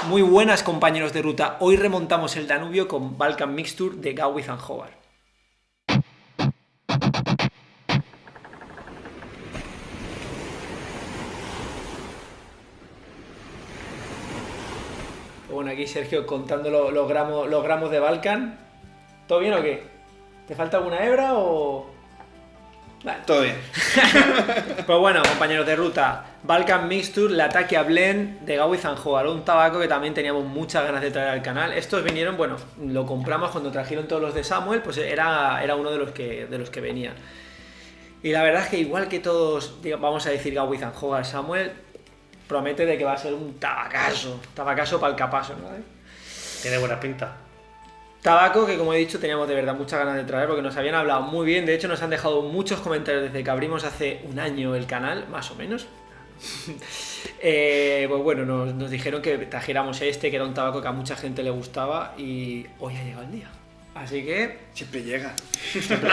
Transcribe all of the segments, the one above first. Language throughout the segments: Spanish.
Muy buenas, compañeros de ruta. Hoy remontamos el Danubio con Balkan Mixture de Gawith and Hobart. Bueno, aquí Sergio contando los gramos de Balkan. ¿Todo bien o qué? ¿Te falta alguna hebra o...? Vale. Todo bien. Pues bueno, compañeros de ruta, Balkan Mixture, la Latakia Blend de Gawith and Hobart, un tabaco que también teníamos muchas ganas de traer al canal. Estos vinieron, bueno, lo compramos cuando trajeron todos los de Samuel, pues era uno de los que venían. Y la verdad es que igual que todos, vamos a decir Gawith and Hobart, Samuel promete de que va a ser un tabacazo para el capazo, ¿no? Tiene buena pinta. Tabaco que, como he dicho, teníamos de verdad muchas ganas de traer porque nos habían hablado muy bien. De hecho, nos han dejado muchos comentarios desde que abrimos hace un año el canal, más o menos. Pues bueno, nos dijeron que trajéramos este, que era un tabaco que a mucha gente le gustaba y hoy ha llegado el día. Así que... Siempre llega.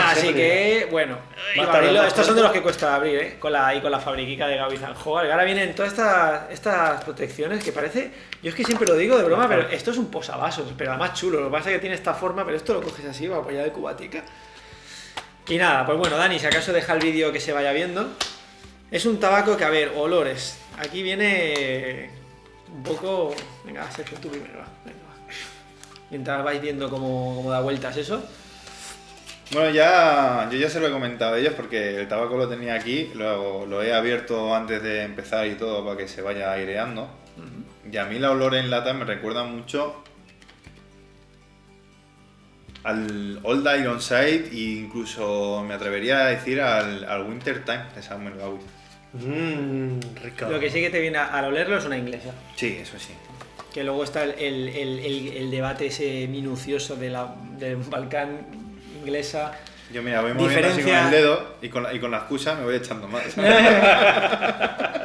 Así que, bueno, estos son de los que cuesta abrir, ¿eh? Con la fabriquica de Gawith and Hobart. Ahora vienen todas estas protecciones que parece... Yo es que siempre lo digo de broma, pero esto es un posavasos, pero además chulo. Lo que pasa es que tiene esta forma, pero esto lo coges así, va apoyado de cubatica. Y nada, pues bueno, Dani, si acaso deja el vídeo que se vaya viendo. Es un tabaco que, a ver, olores. Aquí viene un poco... Venga, Sergio, tú primero, va. Venga, va. Mientras vais viendo cómo da vueltas eso. Bueno, yo ya se lo he comentado a ellos porque el tabaco lo tenía aquí, luego lo he abierto antes de empezar y todo para que se vaya aireando. Y a mí la olor en lata me recuerda mucho al Old Ironside e incluso me atrevería a decir al Winter Time de Samuel Gawith. Rico. Lo que sí que te viene al olerlo es una inglesa. Sí, eso sí. Que luego está el debate ese minucioso de Balkan inglesa. Yo mira, voy moviendo así con el dedo y con la excusa me voy echando más.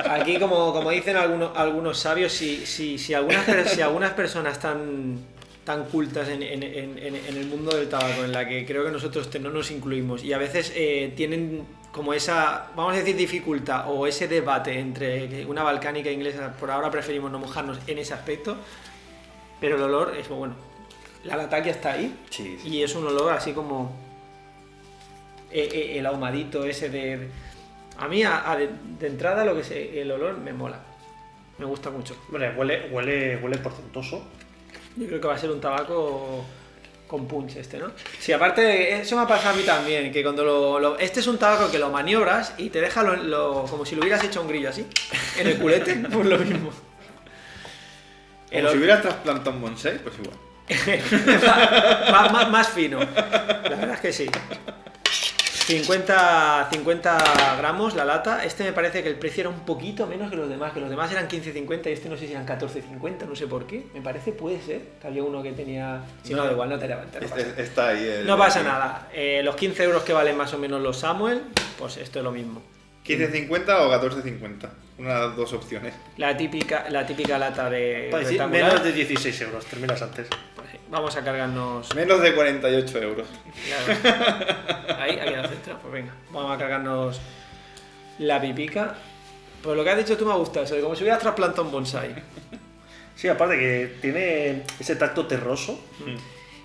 Aquí, como dicen algunos sabios, si algunas personas tan cultas en el mundo del tabaco, en la que creo que nosotros no nos incluimos, y a veces tienen como esa, vamos a decir, dificultad o ese debate entre una balcánica e inglesa, por ahora preferimos no mojarnos en ese aspecto, pero el olor es muy bueno. La Latakia está ahí, sí. Y es un olor así como el ahumadito ese de... A mí, de entrada, el olor me mola. Me gusta mucho. Bueno, huele portentoso. Yo creo que va a ser un tabaco con punch este, ¿no? Sí, aparte, eso me ha pasado a mí también, que cuando este es un tabaco que lo maniobras y te deja como si lo hubieras hecho un grillo así, en el culete, pues lo mismo. Como si hubieras trasplantado un bonsai, pues igual. más fino. La verdad es que sí. 50 gramos la lata. Este me parece que el precio era un poquito menos que los demás eran 15,50 y este no sé si eran 14,50, no sé por qué. Me parece, puede ser, que había uno que tenía... Si no, da igual, no te levantes. Está ahí. No pasa nada. Los 15 euros que valen más o menos los Samuel, pues esto es lo mismo. 15,50 o 14,50. Una de las dos opciones. La típica lata de... Menos de 16 euros, terminas antes. Pues sí, vamos a cargarnos... Menos de 48 euros. Claro. Ahí ha quedado centrado. Pues venga, vamos a cargarnos la pipica. Pues lo que has dicho tú me ha gustado, eso de como si hubieras trasplantado un bonsai. Sí, aparte que tiene ese tacto terroso,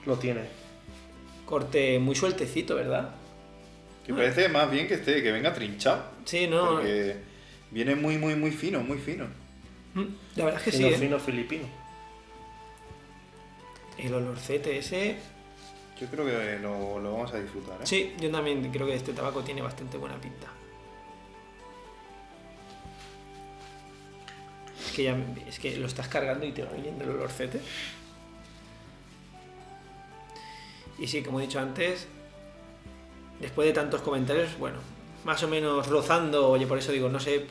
lo tiene. Corte muy sueltecito, ¿verdad? Que parece más bien que venga trinchado. Sí, ¿no? Porque viene muy fino, muy fino. La verdad es que fino, sí. Fino filipino. El olorcete ese... Yo creo que lo vamos a disfrutar, ¿eh? Sí, yo también creo que este tabaco tiene bastante buena pinta. Es que lo estás cargando y te va viniendo el olorcete. Y sí, como he dicho antes, después de tantos comentarios, bueno, más o menos rozando, oye, por eso digo, no sé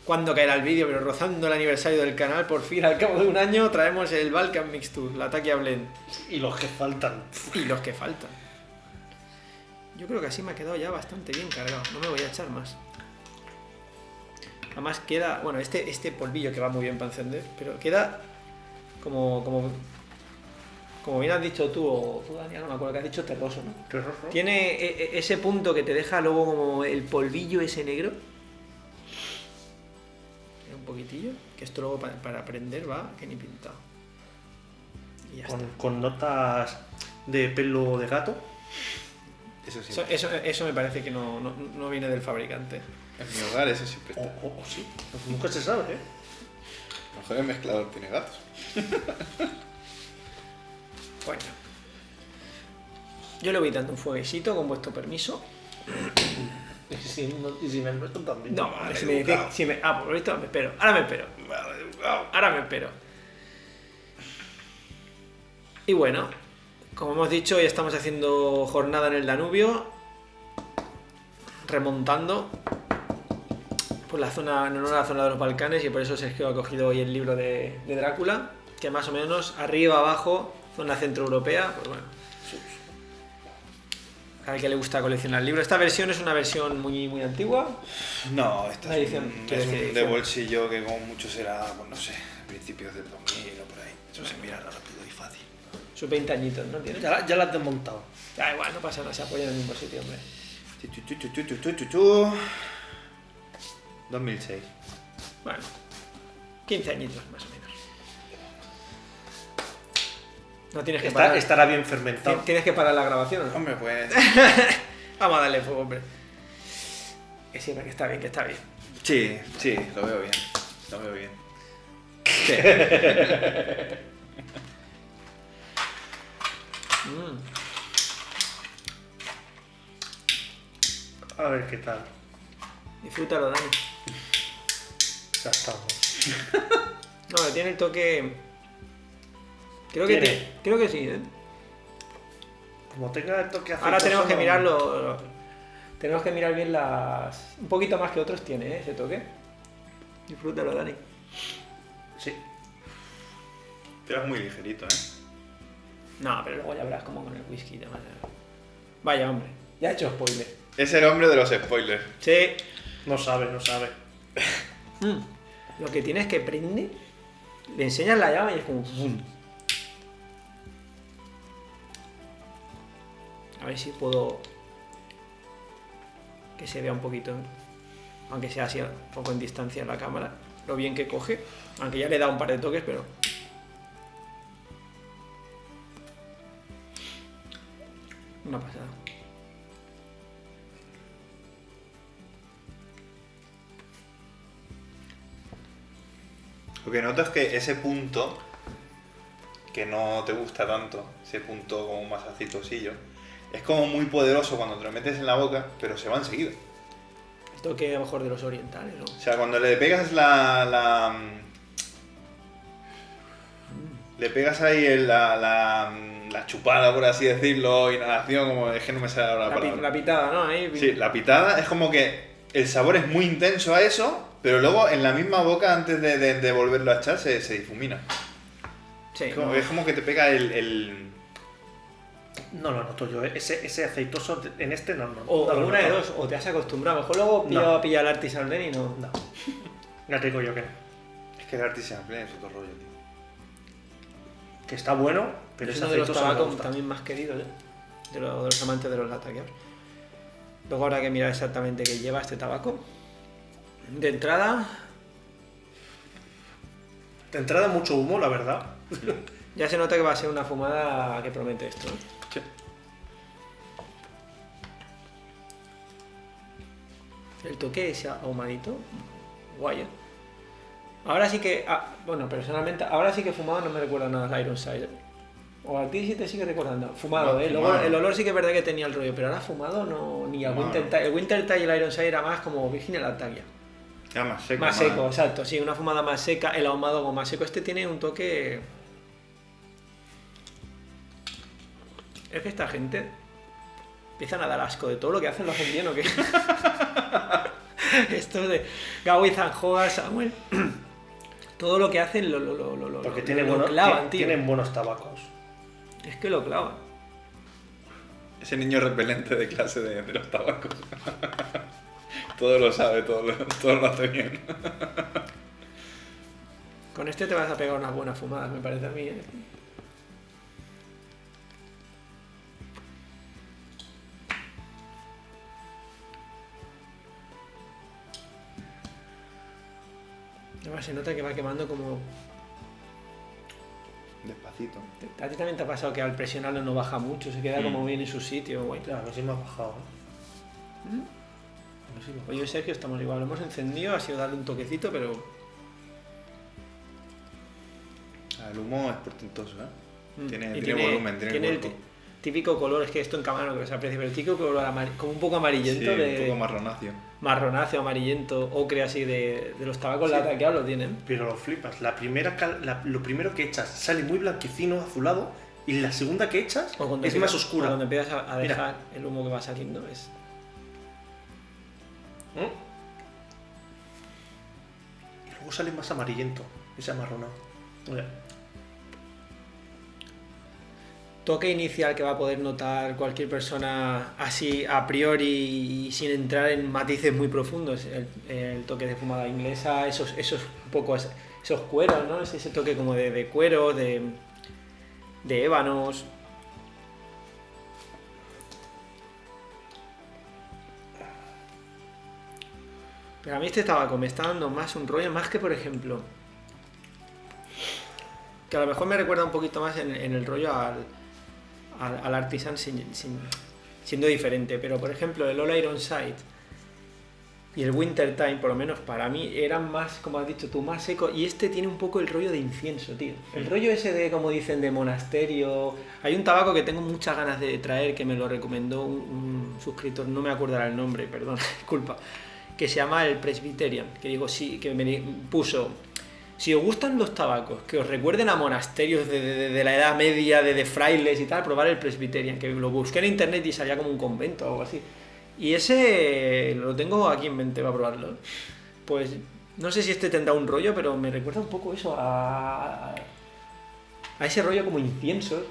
cuándo caerá el vídeo, pero rozando el aniversario del canal, por fin, al cabo de un año, traemos el Balkan Mixture, la Latakia Blend. Y los que faltan. Yo creo que así me ha quedado ya bastante bien cargado, no me voy a echar más. Además queda, bueno, este polvillo que va muy bien para encender, pero queda como bien has dicho tú, o tú, Daniel, no me acuerdo que has dicho, terroso, ¿no? Terroso. Tiene ese punto que te deja luego como el polvillo ese negro. Un poquitillo, que esto luego para prender va que ni pintado. Y ya está. Con notas de pelo de gato. Eso sí. Eso me parece que no viene del fabricante. En mi hogar eso siempre está. O sí. Nunca se sabe, ¿eh? A lo mejor el mezclador tiene gatos. Bueno. Yo le voy dando un fueguecito con vuestro permiso. Y si me lo también. No, Vale, si me dice, educado. por lo visto me espero. Ahora me espero. Vale, educado. Ahora me espero. Y bueno, como hemos dicho, hoy estamos haciendo jornada en el Danubio, remontando por la zona, en honor a la zona de los Balcanes, y por eso Sergio ha cogido hoy el libro de Drácula, que más o menos arriba, abajo, zona centroeuropea, pues bueno. Al que le gusta coleccionar libros. Esta versión es una versión muy, muy antigua. No, esta Una es edición, un, quiero es un decir, de edición. bolsillo que como mucho será, pues no sé, principios del 2000 o por ahí. Eso se mira rápido y fácil. Sus 20 añitos, ¿no? ¿Tienes? Ya la has desmontado. Da igual, no pasa nada, se apoya en el mismo sitio, hombre. 2006. Bueno, 15 añitos más o menos. No tienes que parar. Estará bien fermentado. Tienes que parar la grabación, ¿o no? Hombre, pues... Vamos a darle fuego, hombre. Que siempre que está bien, que está bien. Sí, sí, lo veo bien. Lo veo bien. A ver qué tal. Disfrútalo, Dani. Ya estamos. No, tiene el toque. Creo que sí, ¿eh? Como tenga el toque Ahora tenemos que no- mirarlo. Tenemos que mirar bien las. Un poquito más que otros tiene, ¿eh? Ese toque. Disfrútalo, Dani. Sí. Pero es muy ligerito, ¿eh? No, pero luego ya verás como con el whisky y demás. Vaya, hombre. Ya he hecho spoiler. Es el hombre de los spoilers. Sí. No sabe. Lo que tienes que prende, le enseñas la llama y es como. ¡Bum! A ver si puedo que se vea un poquito, aunque sea así un poco en distancia en la cámara, lo bien que coge, aunque ya le he dado un par de toques, pero una pasada. Lo que noto es que ese punto, que no te gusta tanto, ese punto como más aceitosillo, es como muy poderoso cuando te lo metes en la boca, pero se va enseguida. El toque a lo mejor de los orientales, ¿no? O sea, cuando le pegas le pegas ahí la chupada, por así decirlo, inhalación, como es que no me sale ahora la palabra. La pitada, ¿no? Ahí, Sí, la pitada es como que el sabor es muy intenso a eso, pero luego en la misma boca, antes de volverlo a echar, se difumina. sí, Es como, no. es como que te pega el... No lo noto yo. Ese aceitoso en este no. O no lo una de noto. dos, o te has acostumbrado. A lo mejor luego No. pilla el artisan y no. No. Ya te digo yo que no. Es que el artisan blend es otro rollo, tío. Que está bueno, pero Es ese uno de los aceitoso no me tabacos gusta. también más queridos, ¿eh? De los amantes de los lataqueos. Luego habrá que mirar exactamente qué lleva este tabaco. De entrada, De entrada mucho humo, la verdad. ya se nota que va a ser una fumada que promete esto, ¿eh? Sí. El toque ese ahumadito, guay, ¿eh? Ahora sí que, bueno, personalmente, ahora sí que fumado no me recuerda nada al Ironside, ¿eh? O a ti sí te sigue recordando. Fumado, No, ¿eh? Luego fumado. el olor sí que es verdad que tenía el rollo, pero ahora fumado no, ni al Fumado. Wintertide. El Wintertide y el Ironside era más como Virginia Latakia. Ya más seco. Más seco, exacto, sí, una fumada más seca, el ahumado como más seco. Este tiene un toque. Es que esta gente empiezan a dar asco de todo lo que hacen, lo hacen bien o qué. Esto de Gawiz and Hogarth, Samuel. Todo lo que hacen lo Porque clavan, tío. tienen buenos tabacos. Es que lo clavan. Ese niño repelente de clase de los tabacos. Todo lo sabe, todo lo hace bien. Con este te vas a pegar unas buenas fumadas, me parece a mí, ¿eh? Además se nota que va quemando como Despacito. ¿A ti también te ha pasado que al presionarlo no baja mucho, se queda como bien en su sitio, güey? Claro, a mí sí me ha bajado, ¿eh? A mí sí me ha Oye, Sergio, estamos igual, lo hemos encendido, ha sido darle un toquecito, pero... El humo es portentoso, ¿eh? Mm. Tiene Y volumen, tiene el cuerpo. típico color, es que esto en cámara no creo que se aprecie, pero el típico color como un poco amarillento, Sí, un poco marronáceo. marronáceo, amarillento, ocre así de los tabacos lataqueados lo tienen. Pero lo flipas. Lo primero que echas sale muy blanquecino, azulado, y la segunda que echas O cuando es empiezas- más oscura. o cuando empiezas a Mira. dejar el humo que va saliendo es... ¿Eh? Y luego sale más amarillento, ese amarronado. Mira. Toque inicial que va a poder notar cualquier persona así a priori y sin entrar en matices muy profundos. El toque de fumada inglesa, esos un poco esos cueros, ¿no? Ese toque como de cuero, de ébanos. Pero a mí este tabaco me está dando más un rollo, más que por ejemplo, que a lo mejor me recuerda un poquito más en el rollo al Artisan siendo diferente, pero por ejemplo el All Ironside y el Winter Time, por lo menos para mí, eran más, como has dicho tú, más secos, y este tiene un poco el rollo de incienso, tío. El rollo ese de, como dicen, de monasterio. Hay un tabaco que tengo muchas ganas de traer, que me lo recomendó un suscriptor, no me acordará el nombre, perdón, disculpa, que se llama el Presbyterian, que digo, sí, que me puso... Si os gustan los tabacos que os recuerden a monasterios de la Edad Media, de frailes y tal, probar el Presbyterian, que lo busqué en internet y salía como un convento o algo así. Y ese lo tengo aquí en mente para probarlo. Pues no sé si este tendrá un rollo, pero me recuerda un poco eso a ese rollo como inciensos.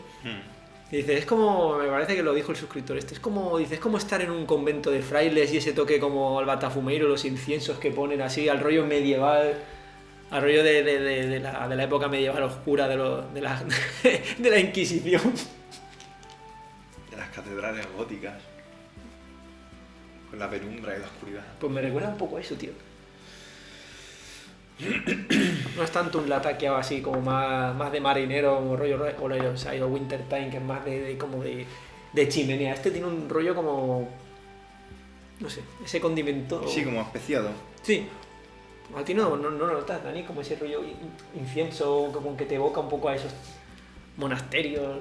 Y dice, es como, me parece que lo dijo el suscriptor este, es como, dice, es como estar en un convento de frailes y ese toque como el batafumeiro, los inciensos que ponen así, al rollo medieval. Al rollo de la época medieval oscura, de la Inquisición. De las catedrales góticas. Con la penumbra y la oscuridad. Pues me recuerda un poco a eso, tío. No es tanto un lataqueado así como más de marinero, como rollo All Ironside o Winter Time, que es más como de chimenea. Este tiene un rollo como... No sé, ese condimento... Sí, como especiado. Sí. A ti no notas, Dani, como ese rollo incienso, como que te evoca un poco a esos monasterios.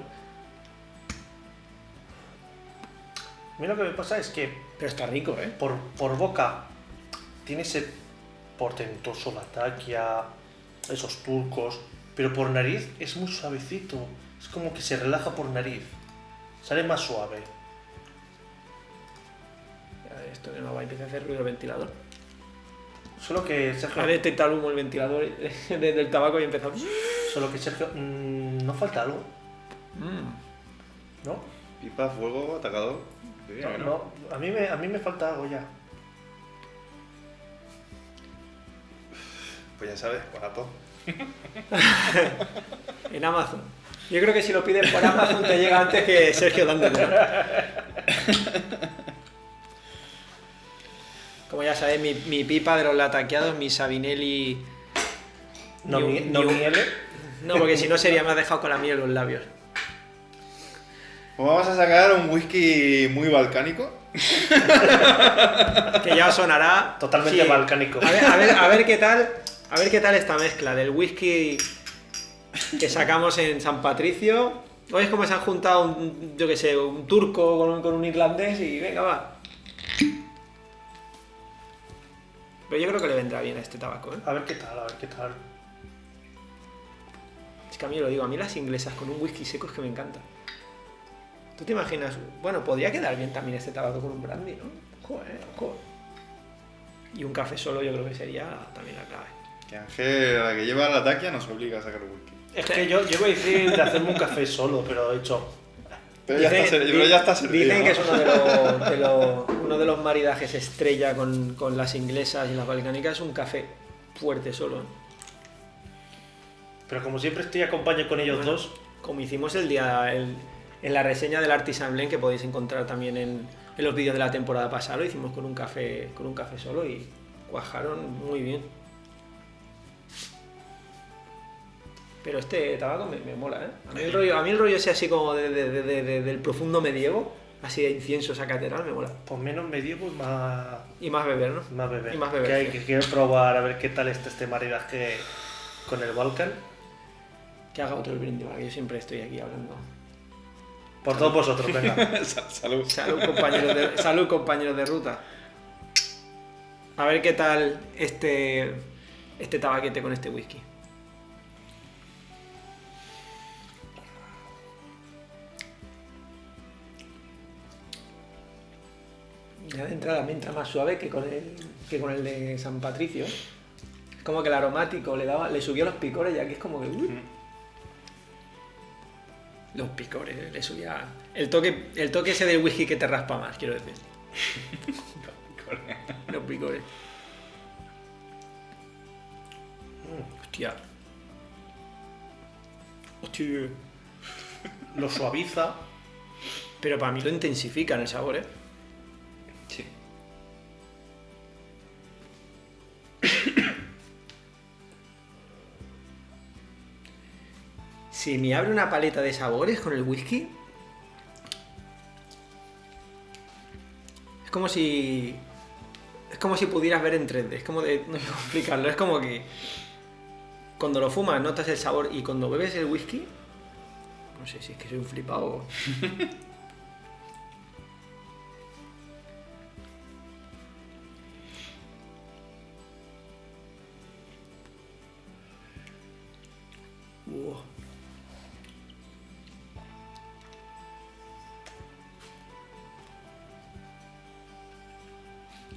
A mí lo que me pasa es que Pero está rico, ¿eh? por boca tiene ese portentoso latakia, esos turcos, pero por nariz es muy suavecito. Es como que se relaja por nariz. Sale más suave. Esto no va a empezar a hacer ruido el ventilador. Solo que Sergio... Ha detectado el humo el ventilador del tabaco y ha empezado... Solo que Sergio... ¿no falta algo? ¿No? Pipa, fuego, atacador. Diría que No, a mí me falta algo ya. Pues ya sabes, barato. En Amazon. Yo creo que si lo pides por Amazon te llega antes que Sergio dándole. Como ya sabéis, mi pipa de los lataqueados, mi Sabinelli... No miele. No, porque si no sería, me has dejado con la miel en los labios. Pues vamos a sacar un whisky muy balcánico. Que ya os sonará... Totalmente Sí. balcánico. A ver qué tal... A ver qué tal esta mezcla del whisky que sacamos en San Patricio. Hoy es como se han juntado yo que sé, un turco con un irlandés y venga, va. Pero yo creo que le vendrá bien a este tabaco, ¿eh? A ver qué tal. Es que a mí lo digo, a mí las inglesas con un whisky seco es que me encanta. ¿Tú te imaginas? Bueno, podría quedar bien también este tabaco con un brandy, ¿no? Joder, ojo. Y un café solo yo creo que sería también la clave. Que Ángel, la que lleva la taquia, nos obliga a sacar whisky. Es que yo iba a decir de hacerme un café solo, pero he dicho... Pero ya está servido. Dicen ¿no? que es uno de los maridajes estrella con las inglesas y las balcánicas, es un café fuerte solo, ¿eh? Pero como siempre estoy acompañado con ellos dos, Como hicimos el día en la reseña del Artisan Blend, que podéis encontrar también en los vídeos de la temporada pasada, lo hicimos con un café solo y cuajaron muy bien. Pero este tabaco me mola, ¿eh? A mí el rollo ese así como del profundo medievo, así de incienso, esa catedral, me mola. Pues menos medievo y más... Y más beber, ¿no? Más beber. Y más beber. Que quiero probar a ver qué tal está este maridaje con el Balkan. Que haga otro el brindis, porque yo siempre estoy aquí hablando. Por todos vosotros, venga. Salud. Salud, compañeros de ruta. A ver qué tal este tabaquete con este whisky. Ya de entrada me entra más suave que con el de San Patricio. Es como que el aromático le subió los picores y aquí es como que... Los picores, le subía... El toque ese del whisky que te raspa más, quiero decir. Los picores. Hostia. Hostia. Lo suaviza. Pero para mí lo intensifica en el sabor, ¿eh? Sí. Si me abre una paleta de sabores con el whisky, es como si pudieras ver en 3D, es como de, no sé cómo explicarlo, es como que cuando lo fumas notas el sabor y cuando bebes el whisky, no sé si es que soy un flipado.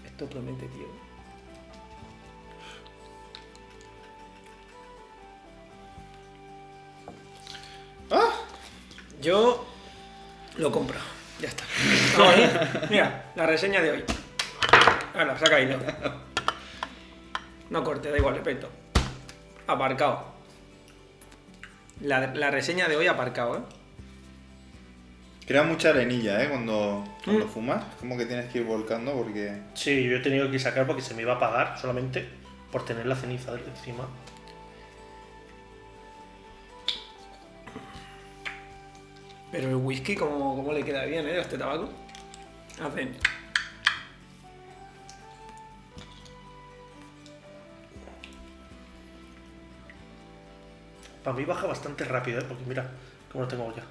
Esto promete, tío. Yo lo compro. Ya está. Vamos ahí. Mira, la reseña de hoy. Ahora, saca ahí. No corte, da igual, repito. Aparcado. La reseña de hoy aparcado, ¿eh? Crea mucha arenilla, cuando fumas. Es como que tienes que ir volcando porque... Sí, yo he tenido que sacar porque se me iba a apagar solamente por tener la ceniza de encima. Pero el whisky, ¿cómo le queda bien, a este tabaco? Hacen... Para mí baja bastante rápido, porque mira cómo lo tengo ya.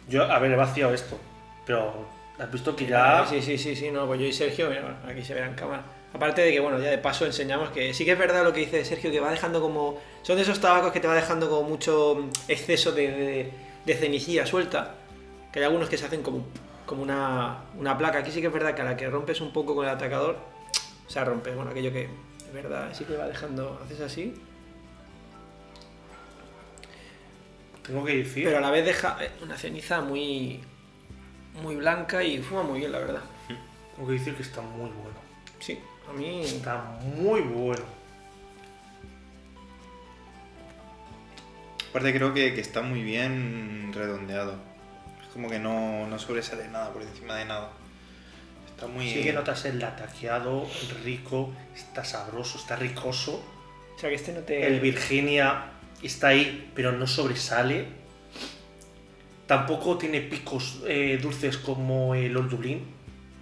Yo, a ver, he vaciado esto, pero has visto que ya... Sí, no, pues yo y Sergio, mira, aquí se verá en cámara. Aparte de que, bueno, ya de paso enseñamos que sí que es verdad lo que dice Sergio, que va dejando como... Son de esos tabacos que te va dejando como mucho exceso de cenicilla suelta, que hay algunos que se hacen como una placa. Aquí sí que es verdad que a la que rompes un poco con el atacador, se rompe, bueno, aquello que es verdad, sí que va dejando, haces así. Tengo que decir... Pero a la vez deja una ceniza muy blanca y fuma muy bien, la verdad. Tengo que decir que está muy bueno. Sí, a mí... Está muy bueno. Aparte creo que está muy bien redondeado. Es como que no sobresale nada por encima de nada. Está muy... Sí que notas el lataqueado, rico, está sabroso, está ricoso. O sea que este no te... El Virginia está ahí, pero no sobresale. Tampoco tiene picos dulces como el Old Dublin.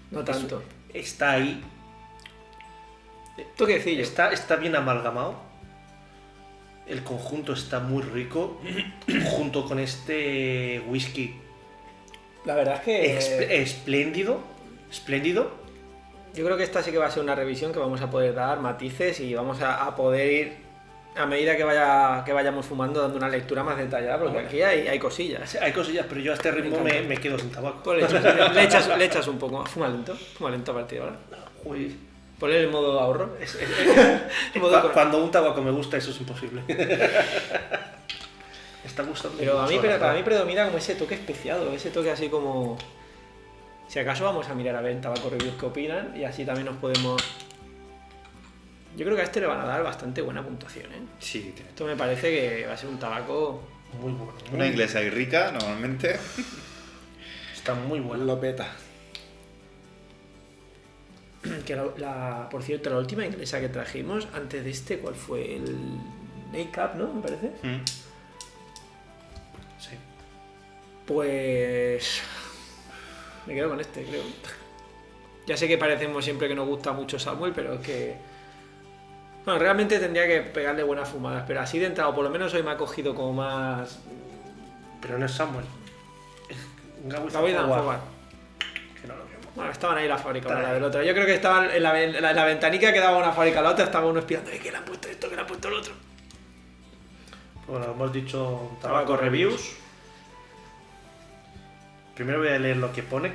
No tanto. Está ahí. Toquecillo. Está bien amalgamado. El conjunto está muy rico. Junto con este whisky. La verdad es que... Espléndido. Yo creo que esta sí que va a ser una revisión que vamos a poder dar matices y vamos a poder ir a medida que vayamos fumando dando una lectura más detallada, porque aquí hay cosillas. Hay cosillas, pero yo a este ritmo me quedo sin tabaco. Pues le echas un poco. Fuma lento a partir de ahora. Uy. Ponle el modo ahorro. Cuando un tabaco me gusta, eso es imposible. Está gustando. Pero para mí predomina como ese toque especiado, ese toque así como... Si acaso vamos a mirar a ver en Tabaco Reviews qué opinan y así también nos podemos... Yo creo que a este le van a dar bastante buena puntuación, ¿eh? Sí. Esto me parece que va a ser un tabaco... Muy bueno. Una inglesa y rica, normalmente. Está muy bueno. Lo peta. por cierto, la última inglesa que trajimos, antes de este, ¿cuál fue? El Make-up, ¿no? Me parece. Sí. Pues... me quedo con este, creo. Ya sé que parecemos siempre que nos gusta mucho Samuel, pero es que... bueno, realmente tendría que pegarle buenas fumadas, pero así de entrada, por lo menos hoy me ha cogido como más... Pero no es Samuel. Es Gawith Howard. Que no lo vemos. Bueno, estaban ahí la fábrica una del otro. Yo creo que estaban en la ventanica que daba una fábrica a la otra, estaba uno espiando. ¿Qué le han puesto esto? ¿Qué le han puesto el otro? Bueno, hemos dicho tabaco reviews. Primero voy a leer lo que pone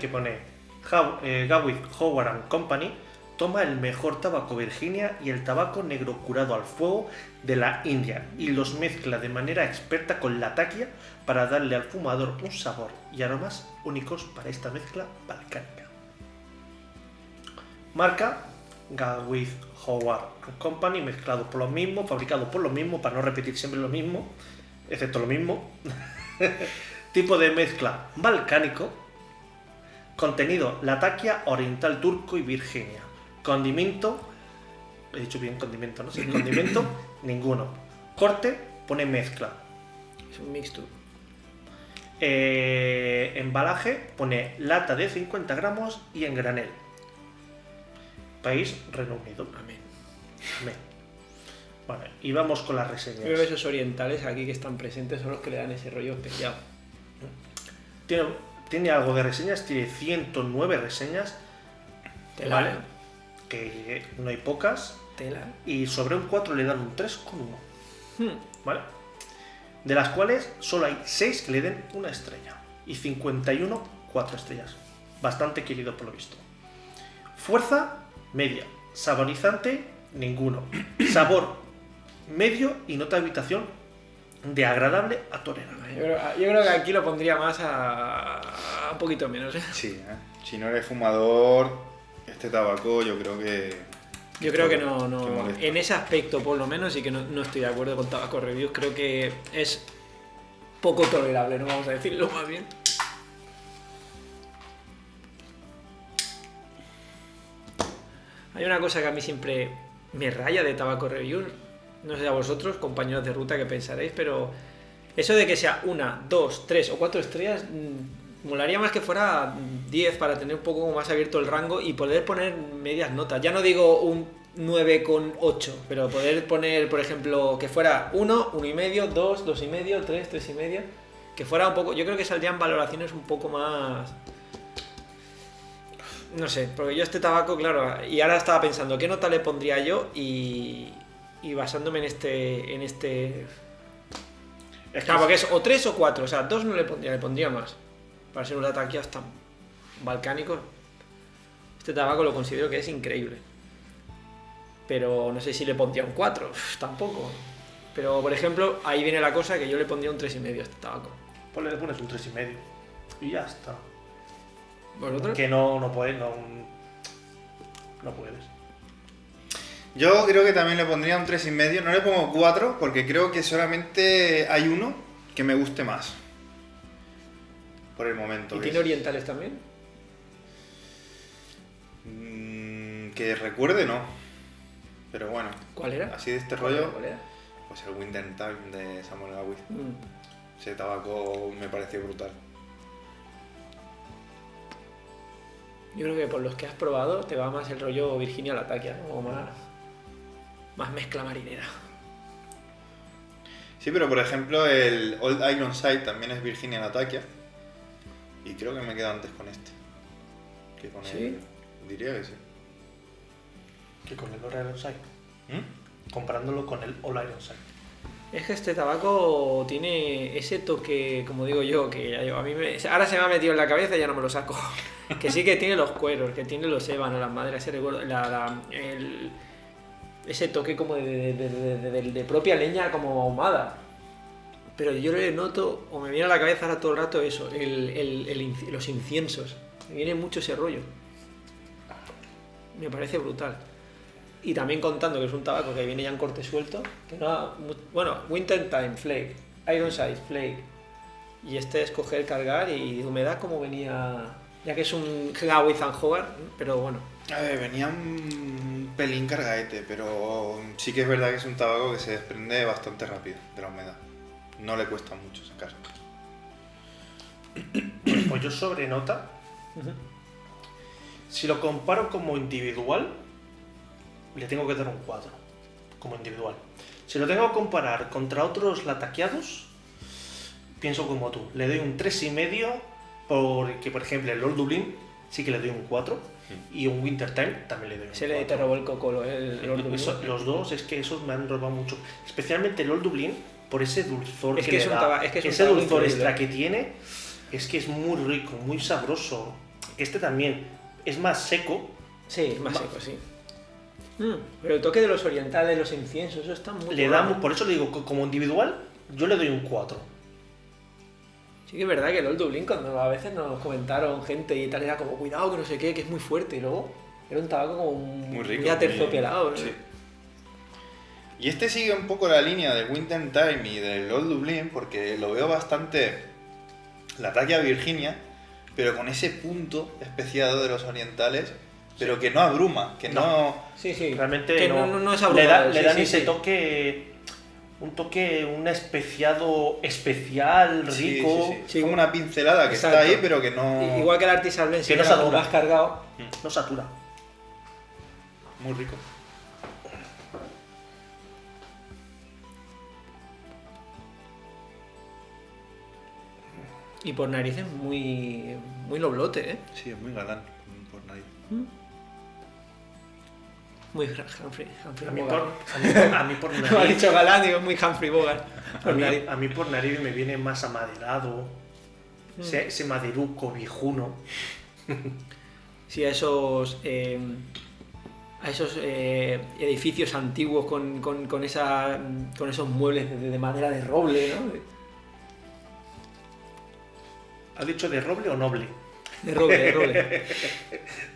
Gawith Howard and Company toma el mejor tabaco Virginia y el tabaco negro curado al fuego de la India y los mezcla de manera experta con la taquia para darle al fumador un sabor y aromas únicos para esta mezcla balcánica. Marca Gawith Howard and Company, mezclado por lo mismo, fabricado por lo mismo, para no repetir siempre lo mismo, excepto lo mismo. Tipo de mezcla balcánico. Contenido: Latakia, Oriental Turco y Virginia. Condimento, he dicho bien condimento, ¿no? Sí, condimento, ninguno. Corte, pone mezcla. Es un mixture. Embalaje, pone lata de 50 gramos y en granel. País: Reino Unido. Amén. Amén. Vale, y vamos con las reseñas. Yo creo que esos orientales aquí que están presentes son los que le dan ese rollo especial. Tiene algo de reseñas, tiene 109 reseñas. Tela. Vale. Que no hay pocas. Tela. Y sobre un 4 le dan un 3,1. Hmm. ¿Vale? De las cuales solo hay 6 que le den una estrella. Y 51, 4 estrellas. Bastante querido por lo visto. Fuerza, media. Saborizante, ninguno. Sabor, medio. Y nota de habitación, de agradable a torera. Yo creo que aquí lo pondría más a un poquito menos, ¿eh? Sí, si no eres fumador, este tabaco yo creo que... Yo creo que que no. molesta. En ese aspecto, por lo menos, sí que no estoy de acuerdo con Tabaco Reviews. Creo que es poco tolerable, no vamos a decirlo más bien. Hay una cosa que a mí siempre me raya de Tabaco Reviews. No sé a vosotros, compañeros de ruta, que pensaréis, pero eso de que sea 1, 2, 3 o 4 estrellas, molaría más que fuera 10 para tener un poco más abierto el rango y poder poner medias notas. Ya no digo un 9,8, pero poder poner, por ejemplo, que fuera 1, 1,5, 2, 2,5, 3, 3,5, que fuera un poco... Yo creo que saldrían valoraciones un poco más... No sé, porque yo este tabaco, claro, y ahora estaba pensando qué nota le pondría yo y basándome en este... Claro, porque es o 3 o 4, o sea, 2 no le pondría más. Para ser un ataque hasta balcánico, este tabaco lo considero que es increíble. Pero no sé si le pondría un 4, tampoco. Pero, por ejemplo, ahí viene la cosa que yo le pondría un 3,5 a este tabaco. Pues le pones un 3,5 y ya está. ¿Vosotros? Que no puedes, no puedes. Yo creo que también le pondría un 3,5, no le pongo 4 porque creo que solamente hay uno que me guste más. Por el momento. ¿Y que tiene es- orientales también? Que recuerde no. Pero bueno, ¿Cuál era? así de este rollo, ¿Cuál era? pues el Winter Time de Samuel Gawith. Mm. Ese tabaco me pareció brutal. Yo creo que por los que has probado te va más el rollo Virginia Latakia, ¿no? O más mezcla marinera. Sí, pero por ejemplo el Old Ironside también es Virginia Latakia. Y creo que me quedo antes con este. Que con ¿Sí? el... Diría que sí. Que con el All Ironside. ¿Mm? Comparándolo con el All Ironside. Es que este tabaco tiene ese toque, como digo yo, que a mí ahora se me ha metido en la cabeza y ya no me lo saco. Que sí que tiene los cueros, que tiene los ébanos, las madres, ese toque como de propia leña como ahumada. Pero yo le noto, o me viene a la cabeza ahora todo el rato eso, los inciensos. Me viene mucho ese rollo. Me parece brutal. Y también contando que es un tabaco que viene ya en corte suelto, que no, bueno, Winter Time, Flake, Ironside, Flake, y este es coger, cargar y de humedad como venía, ya que es un Gawith and Howard, pero bueno, A ver, venía un pelín cargadete, pero sí que es verdad que es un tabaco que se desprende bastante rápido de la humedad. No le cuesta mucho sacar. Pues yo sobre nota, si lo comparo como individual, le tengo que dar un 4, como individual. Si lo tengo que comparar contra otros lataqueados, pienso como tú, le doy un 3,5, porque por ejemplo el Old Dublin sí que le doy un 4, y un Wintertime también le doy un 4. Se le te robó el coco, el Old Dublin. Los dos, es que esos me han robado mucho. Especialmente el Old Dublin, por ese dulzor Es que que le es un da. tabaco- es que es un ese tabaco dulzor increíble. extra que tiene, es que es muy rico, muy sabroso. Este también es más seco. Sí, más seco, sí. Pero el toque de los orientales, los inciensos, eso está muy Le bueno. da, por eso le digo, como individual, yo le doy un 4. Sí que es verdad que el Old Dublin, cuando a veces nos comentaron gente y tal, era como, cuidado, que no sé qué, que es muy fuerte. Y luego era un tabaco como Muy rico. muy aterciopelado, ¿no? Sí. Y este sigue un poco la línea del Winter Time y del Old Dublin, porque lo veo bastante la talla Virginia, pero con ese punto especiado de los orientales, pero que no abruma, que no... Sí, sí. Realmente que no, no es le, abrumador, le sí, dan sí, ese sí. toque, un especiado especial, Sí, rico, sí, sí. Sí, como una pincelada que exacto. está ahí, pero que no... Igual que el artisan blend, Que no era satura. como más cargado. no satura. Muy rico. Y por narices muy noblote, ¿eh? Sí, es muy galán por nadie. Muy Humphrey A mí Bogart. a mí por Me ha nariz, dicho galán, digo, muy Humphrey Bogart. Por nariz. a mí por nariz me viene más amaderado, ese maderuco viejuno. Sí, a esos edificios antiguos con esos muebles de madera de roble, ¿no? ¿Has dicho de roble o noble? De roble, de roble.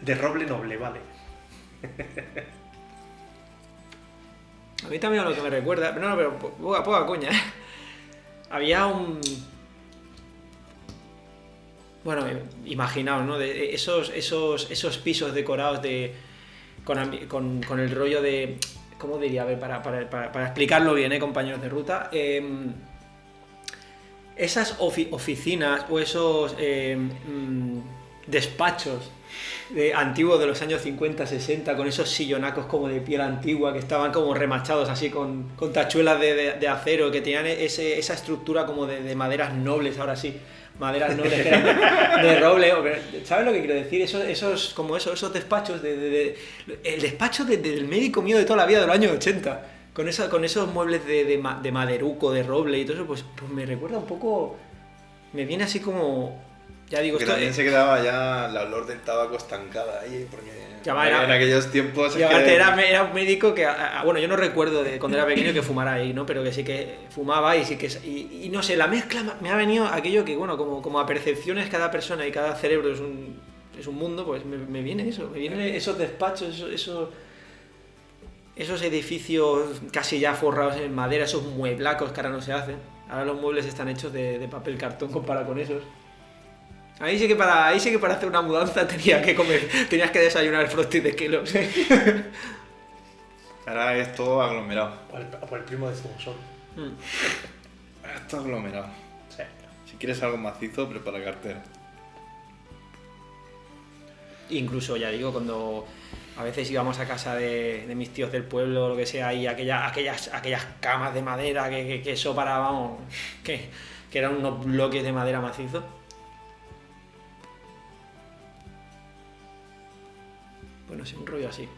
De roble noble, vale. A mí también a lo que me recuerda, pero no, pero poca coña, ¿eh? Había un... Bueno, imaginaos, ¿no? De esos pisos decorados con el rollo de... ¿Cómo diría? A ver, para explicarlo bien, compañeros de ruta. Esas oficinas o esos despachos antiguos de los años 50, 60, con esos sillonacos como de piel antigua que estaban como remachados así con tachuelas de acero, que tenían esa estructura como de maderas nobles, ahora sí, maderas nobles que eran de roble. ¿Sabes lo que quiero decir? Esos despachos, el despacho del médico mío de toda la vida de los años 80. Con esos muebles de maderuco, de roble y todo eso, pues me recuerda un poco... Me viene así como... Ya digo, Que esto... también se quedaba ya la olor del tabaco estancada ahí, porque Ya va, era- en aquellos tiempos... Y es aparte que- era un médico que... Bueno, yo no recuerdo de cuando era pequeño que fumara ahí, ¿no? Pero que sí que fumaba y sí que... Y no sé, la mezcla me ha venido aquello que, bueno, como a percepciones cada persona y cada cerebro es un mundo, pues me viene eso. Me vienen esos despachos, esos edificios casi ya forrados en madera, esos mueblacos que ahora no se hacen. Ahora los muebles están hechos de papel cartón comparado con esos. Ahí sí que para hacer una mudanza tenías que desayunar Frosty de Kellogg's. Ahora es todo aglomerado. Por el primo de Zumosol. Ahora es todo aglomerado. Sí. Si quieres algo macizo, prepara cartera. Incluso, ya digo, cuando a veces íbamos a casa de mis tíos del pueblo o lo que sea, y aquellas camas de madera que eso para, vamos, que eran unos bloques de madera macizo. Pues no sé, un rollo así.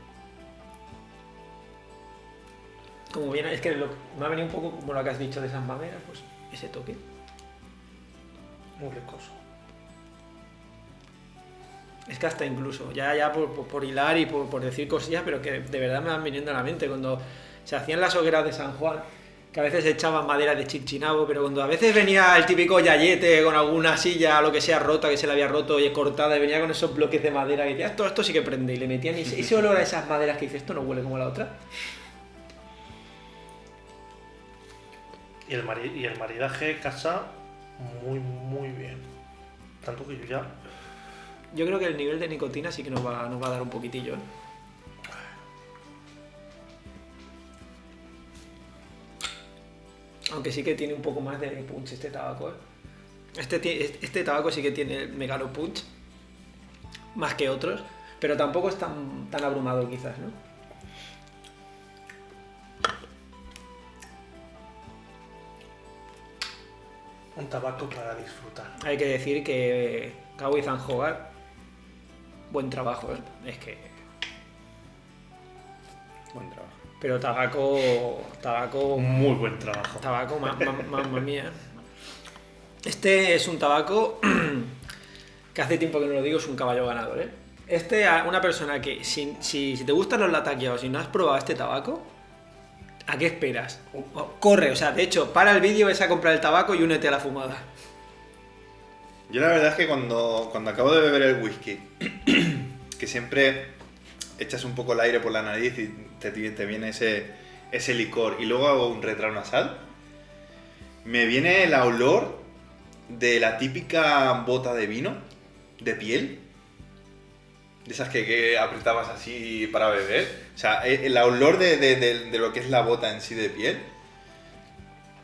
Como viene, es que me ha venido un poco como lo que has dicho de esas maderas, pues ese toque. Muy ricoso. Es que hasta incluso, ya por hilar y por decir cosillas, pero que de verdad me van viniendo a la mente cuando se hacían las hogueras de San Juan, que a veces echaban madera de chinchinabo, pero cuando a veces venía el típico yayete con alguna silla, lo que sea, rota, que se le había roto y cortada, y venía con esos bloques de madera y decía, esto sí que prende, y le metían ese olor a esas maderas que dice, esto no huele como la otra. Y el maridaje casa muy, muy bien. Tanto que yo ya yo creo que el nivel de nicotina sí que nos va a dar un poquitillo, ¿eh? Aunque sí que tiene un poco más de punch este tabaco, ¿eh? Este tabaco sí que tiene el Megalo Punch, más que otros, pero tampoco es tan abrumador quizás, ¿no? Un tabaco para disfrutar. Hay que decir que Gao y Zanjogar, buen trabajo, ¿eh? Es que... Buen trabajo. Pero tabaco... Muy buen trabajo. Tabaco, mamma mía. Este es un tabaco que hace tiempo que no lo digo, es un caballo ganador, ¿eh? Una persona que si te gustan los lataqueados y no has probado este tabaco, ¿a qué esperas? Corre, o sea, de hecho, para el vídeo, ves a comprar el tabaco y únete a la fumada. Yo la verdad es que cuando acabo de beber el whisky, que siempre echas un poco el aire por la nariz y te viene ese licor y luego hago un retrao nasal, me viene el olor de la típica bota de vino, de piel, de esas que apretabas así para beber. O sea, el olor de lo que es la bota en sí de piel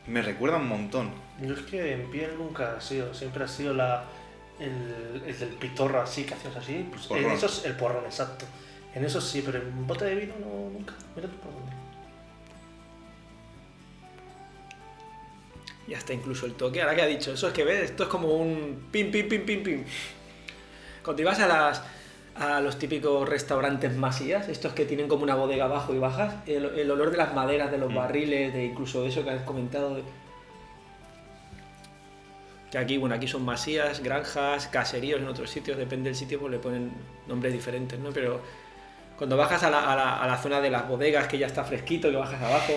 me recuerda un montón. Yo es que en piel nunca ha sido, siempre ha sido el del pitorro así, que hacías así. Pues en eso es el porrón, exacto. En eso sí, pero en bota de vino no, nunca. Mira tú por dónde. Y hasta incluso el toque, ahora que ha dicho, eso es que ves, esto es como un pim, pim, pim, pim, pim. Cuando ibas a los típicos restaurantes masías, estos que tienen como una bodega abajo y bajas, el olor de las maderas, de los barriles, de incluso eso que has comentado. Que aquí, bueno, aquí son masías, granjas, caseríos en otros sitios, depende del sitio, pues le ponen nombres diferentes, ¿no? Pero cuando bajas a la zona de las bodegas, que ya está fresquito, que bajas abajo,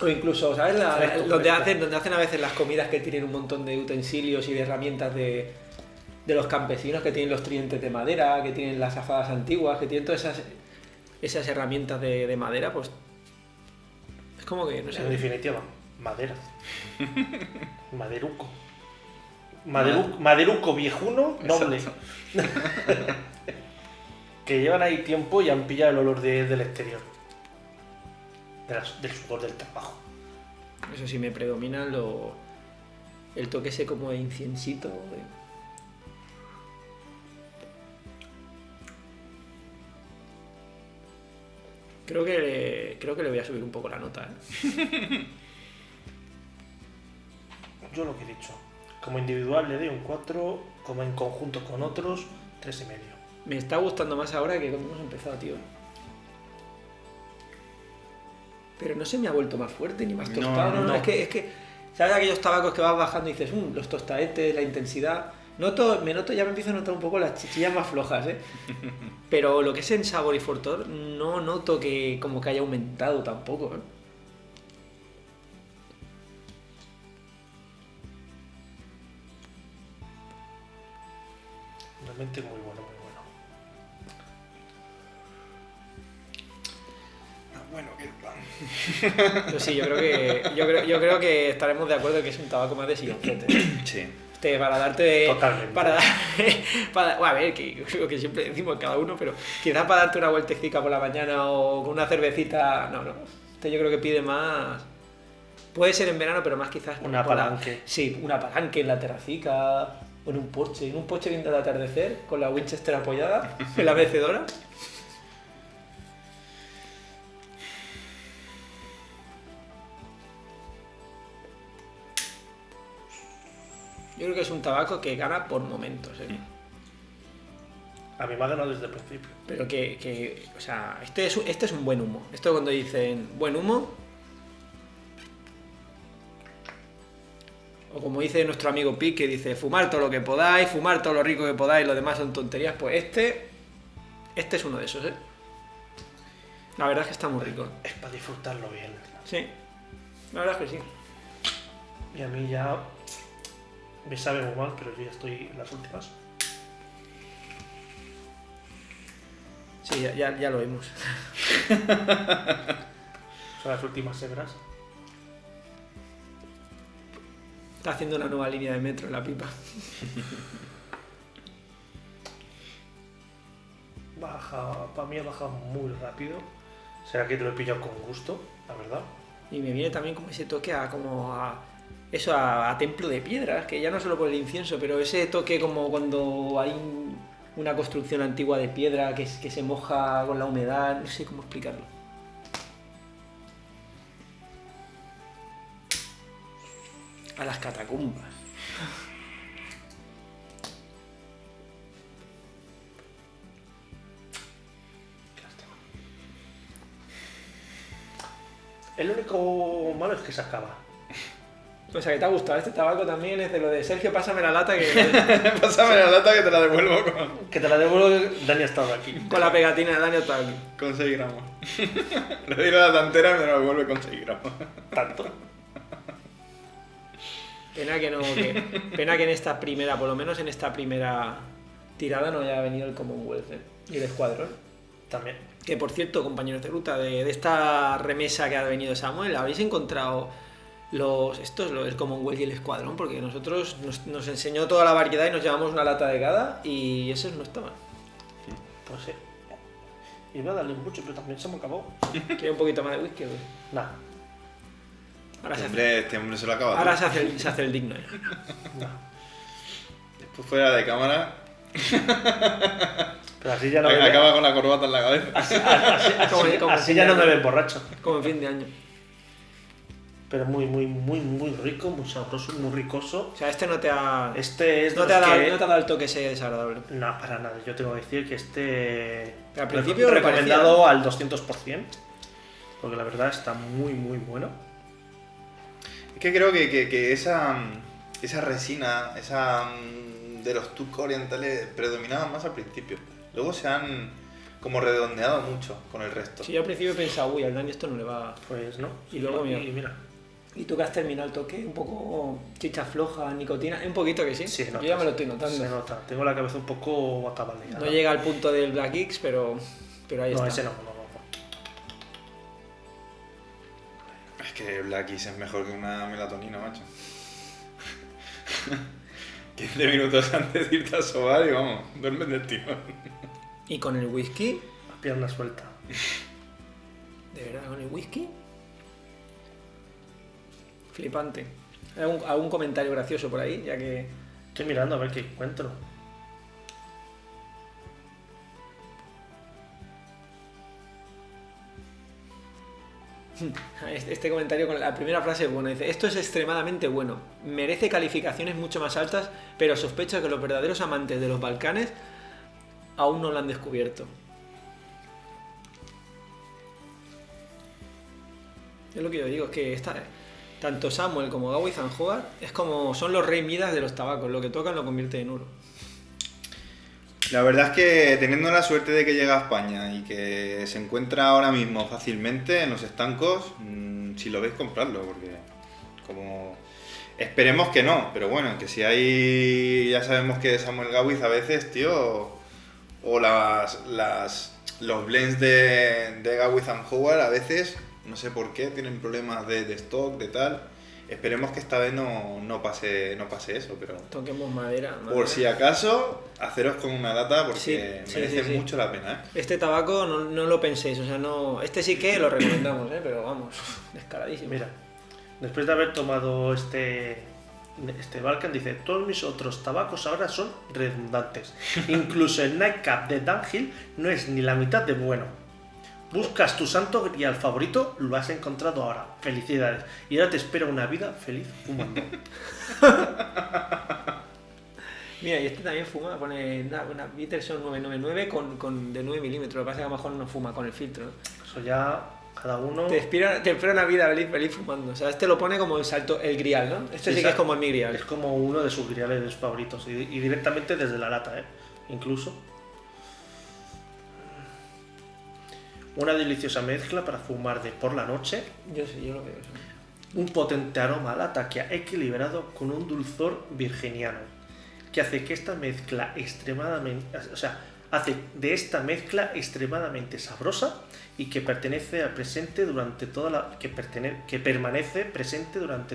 o incluso, ¿sabes? Donde hacen a veces las comidas que tienen un montón de utensilios y de herramientas de los campesinos, que tienen los tridentes de madera, que tienen las azadas antiguas, que tienen todas esas herramientas de madera, pues es como que, no sé. En definitiva, madera. Maderuco. Maderuco viejuno, noble. Que llevan ahí tiempo y han pillado el olor del exterior. Del sudor del trabajo. Eso sí me predomina el toque ese como de inciensito. Creo que le voy a subir un poco la nota, ¿eh? Yo lo que he dicho. Como individual le doy un 4, como en conjunto con otros, 3,5. Me está gustando más ahora que cuando hemos empezado, tío. Pero no se me ha vuelto más fuerte ni más tostado. No. Es que ¿sabes aquellos tabacos que vas bajando y dices, los tostadetes, la intensidad? Ya me empiezo a notar un poco las chichillas más flojas, ¿eh? Pero lo que es en sabor y fortor, no noto que como que haya aumentado tampoco, ¿eh? Realmente muy bueno, muy bueno. Bueno, que el plan. Pues sí, yo creo que estaremos de acuerdo que es un tabaco más de silloncete. Sí. Para darte... Totalmente. Bueno, a ver, que creo que siempre decimos cada uno, pero quizás para darte una vueltecita por la mañana o con una cervecita... No. Este yo creo que pide más... Puede ser en verano, pero más quizás... Un apalanque. Sí, un apalanque en la terracica o en un porche viendo el atardecer con la Winchester apoyada en la mecedora. Yo creo que es un tabaco que gana por momentos, ¿eh? A mí me ha ganado desde el principio. Pero o sea, este es un buen humo. Esto cuando dicen buen humo, o como dice nuestro amigo Pic, que dice fumar todo lo que podáis, fumar todo lo rico que podáis, lo demás son tonterías, pues este es uno de esos, ¿eh? La verdad es que está muy rico. Es para disfrutarlo bien. Sí, la verdad es que sí. Y a mí ya me sabe muy mal, pero yo ya estoy en las últimas. Sí, ya lo vimos. Son las últimas hebras. Está haciendo una nueva línea de metro en la pipa. para mí ha bajado muy rápido. Será que te lo he pillado con gusto, la verdad. Y me viene también como ese toque a eso, a templo de piedras, que ya no solo por el incienso, pero ese toque como cuando hay una construcción antigua de piedra que se moja con la humedad, no sé cómo explicarlo. A las catacumbas. El único malo es que se acaba. O sea, que te ha gustado. Este tabaco también es de lo de Sergio, pásame la lata que Pásame la lata que te la devuelvo con, Que te la devuelvo, Dani ha estado aquí. con la pegatina de Dani está aquí. con 6 gramos. Le doy la tantera y me la devuelve con 6 gramos. Tanto. Pena que en esta primera, por lo menos en esta primera tirada no haya venido el Commonwealth, y el escuadrón. También. Que por cierto, compañeros de ruta, de esta remesa que ha venido Samuel, ¿habéis encontrado el Commonwealth y el escuadrón? Porque nosotros nos enseñó toda la variedad y nos llevamos una lata de cada y esos no estaban. Pues sí. Iba a darle mucho, pero también se me acabó. ¿Quiere un poquito más de whisky? Güey? Nada. Ahora, Este hombre se lo acaba. ahora se hace el digno. Después fuera de cámara, Pero así ya no me acaba con la corbata en la cabeza. así ya no me ven borracho. Como en fin de año. Pero muy rico, muy sabroso, muy ricoso. O sea, este no te ha... Este es de No te ha los dado, que... no te ha dado el toque ese desagradable. No, para nada. Yo tengo que decir que este... Al principio me recomendado al 200%. Porque la verdad está muy bueno. Es que creo que esa resina, de los turcos orientales predominaban más al principio. Luego se han como redondeado mucho con el resto. Sí, yo al principio pensaba, uy, al Dani esto no le va... Pues no. Y luego mira. ¿Y tú que has terminado el toque? Un poco chicha floja, nicotina, un poquito que sí. Sí, yo ya me lo estoy notando. Se nota. Tengo la cabeza un poco acabaleada. No llega al punto del Black X, pero ahí No, está. ese no. Es que Black Keys es mejor que una melatonina, macho. 15 minutos antes de irte a sobar y vamos, duermes del tirón. ¿Y con el whisky? Las piernas sueltas. ¿De verdad con el whisky? Flipante. ¿Algún comentario gracioso por ahí? Ya que... Estoy mirando a ver qué encuentro. Este comentario con la primera frase es bueno. Dice, esto es extremadamente bueno. Merece calificaciones mucho más altas, pero sospecho que los verdaderos amantes de los Balcanes aún no lo han descubierto. Es lo que yo digo, es que tanto Samuel como Gabo y Zanjoar es como son los rey Midas de los tabacos. Lo que tocan lo convierte en oro. La verdad es que teniendo la suerte de que llega a España y que se encuentra ahora mismo fácilmente en los estancos, si lo veis, compradlo, porque como... Esperemos que no, pero bueno, que si hay... Ya sabemos que Samuel Gawitz a veces, tío, o los blends de Gawitz and Howard a veces, no sé por qué, tienen problemas de stock, de tal... Esperemos que esta vez no pase eso, pero... Toquemos madera. Por si acaso, haceros con una lata porque Sí, merece sí. mucho la pena, ¿eh? Este tabaco no lo penséis, o sea, no... Este sí que lo recomendamos, pero vamos, descaradísimo. Mira, después de haber tomado este Balkan, dice, todos mis otros tabacos ahora son redundantes. Incluso el Nightcap de Dunhill no es ni la mitad de bueno. Buscas tu santo grial favorito, lo has encontrado ahora. Felicidades. Y ahora te espera una vida feliz fumando. Mira, y este también fuma, pone una Peterson 999 de 9 milímetros. Lo que pasa es que a lo mejor no fuma con el filtro, ¿no? Eso ya, cada uno... Te espera una vida feliz fumando. O sea, este lo pone como el grial, ¿no? Este sí que es como mi grial. Es como uno de sus griales favoritos. Y directamente desde la lata, ¿eh? Incluso. Una deliciosa mezcla para fumar de por la noche. Yo lo veo eso. Un potente aroma a lata que ha equilibrado con un dulzor virginiano, que hace que esta mezcla hace de esta mezcla extremadamente sabrosa y que permanece presente durante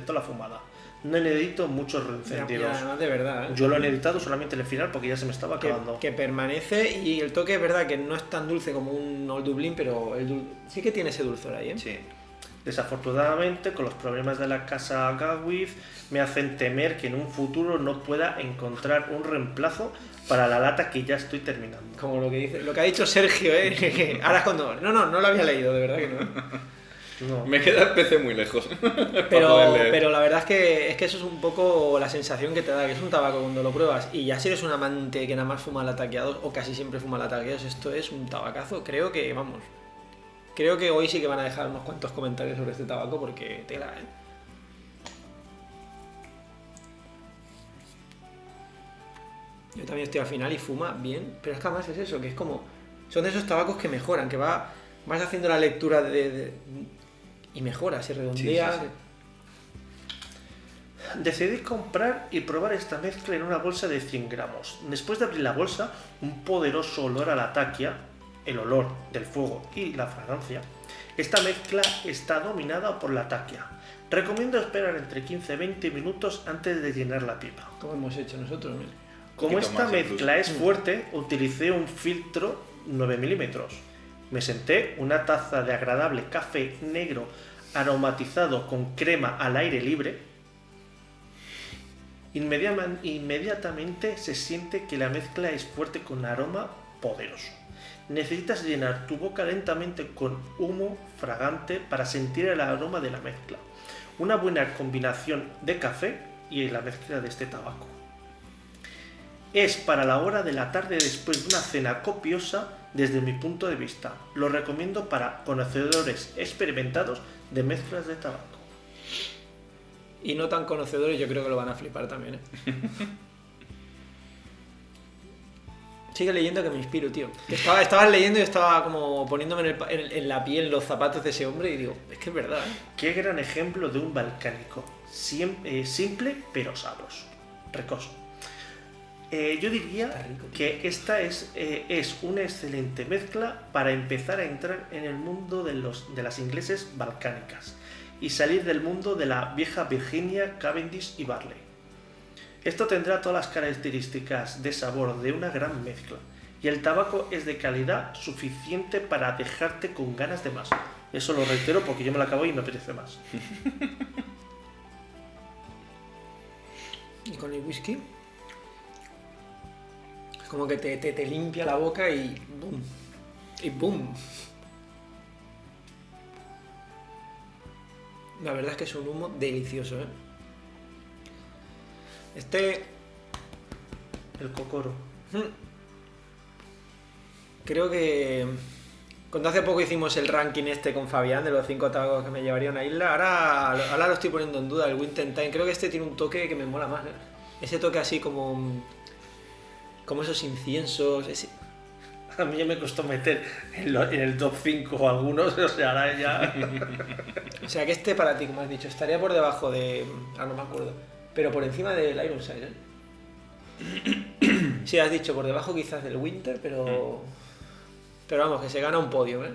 toda la fumada. no necesito muchos Y encendidos. además de verdad, ¿eh? Yo lo he editado solamente en el final porque ya se me estaba acabando. Que permanece y el toque es verdad que no es tan dulce como un Old Dublin, pero sí que tiene ese dulzor ahí, ¿eh? Sí. Desafortunadamente, con los problemas de la casa Gawiz, me hacen temer que en un futuro no pueda encontrar un reemplazo para la lata que ya estoy terminando. Como lo que dice, lo que ha dicho Sergio, ¿eh? Ahora es cuando... No lo había leído, de verdad que no. No. Me queda el PC muy lejos. para Pero, poder leer. pero la verdad es que eso es un poco la sensación que te da, que es un tabaco cuando lo pruebas. Y ya si eres un amante que nada más fuma lataqueados, o casi siempre fuma lataqueados, esto es un tabacazo. Creo que, vamos, creo que hoy sí que van a dejar unos cuantos comentarios sobre este tabaco porque tela, ¿eh? Yo también estoy al final y fuma bien, pero es que además es eso, que es como... Son de esos tabacos que mejoran, que vas haciendo la lectura y mejora, se redondea. Sí. Decidí comprar y probar esta mezcla en una bolsa de 100 gramos. Después de abrir la bolsa, un poderoso olor a la taquia, el olor del fuego y la fragancia. Esta mezcla está dominada por la taquia. Recomiendo esperar entre 15 y 20 minutos antes de llenar la pipa. Como hemos hecho nosotros, ¿no? Como poquito esta más mezcla es incluso. fuerte, utilicé un filtro 9 milímetros. Me senté una taza de agradable café negro aromatizado con crema al aire libre. Inmediatamente se siente que la mezcla es fuerte con aroma poderoso. Necesitas llenar tu boca lentamente con humo fragante para sentir el aroma de la mezcla. Una buena combinación de café y la mezcla de este tabaco. Es para la hora de la tarde después de una cena copiosa desde mi punto de vista. Lo recomiendo para conocedores experimentados de mezclas de tabaco. Y no tan conocedores, yo creo que lo van a flipar también, ¿eh? Sigue leyendo que me inspiro, tío. Que estabas leyendo y estaba como poniéndome en la piel los zapatos de ese hombre y digo, es que es verdad, ¿eh? Qué gran ejemplo de un balcánico. Simple pero sabroso. Recoso. Yo diría rico, tío. que esta es una excelente mezcla para empezar a entrar en el mundo de las ingleses balcánicas y salir del mundo de la vieja Virginia, Cavendish y Barley. Esto tendrá todas las características de sabor de una gran mezcla y el tabaco es de calidad suficiente para dejarte con ganas de más. Eso lo reitero porque yo me lo acabo y me apetece más. Y con el whisky es como que te limpia la boca y boom. Y boom. La verdad es que es un humo delicioso, ¿eh? El cocoro. Creo que cuando hace poco hicimos el ranking este con Fabián de los 5 tabacos que me llevaría a una isla, ahora lo estoy poniendo en duda, el Winter Time. Creo que este tiene un toque que me mola más, ¿eh? Ese toque así como esos inciensos, A mí ya me costó meter en el top 5 algunos, o sea, ahora ya... O sea que este para ti, como has dicho, estaría por debajo de... no me acuerdo. Pero por encima del Ironside, ¿eh? Sí, has dicho por debajo quizás del Winter, pero... Pero vamos, que se gana un podio, ¿eh?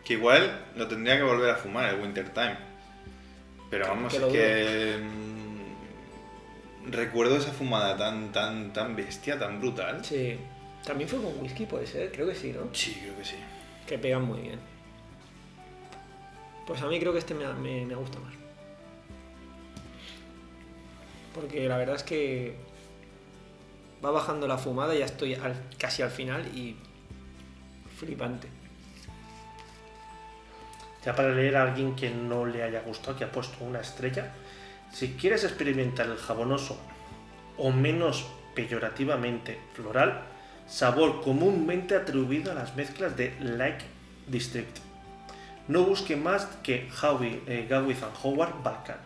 Que igual lo tendría que volver a fumar el Winter Time. Pero vamos, Que es lo que... recuerdo esa fumada tan bestia, tan brutal. Sí. También fue con whisky, puede ser, creo que sí, ¿no? Sí, creo que sí. Que pegan muy bien. Pues a mí creo que este me gusta más. Porque la verdad es que va bajando la fumada, ya estoy casi al final y flipante. Ya para leer a alguien que no le haya gustado, que ha puesto una estrella, si quieres experimentar el jabonoso o menos peyorativamente floral, sabor comúnmente atribuido a las mezclas de Lake District. No busque más que Gawiz and Howard Balkan.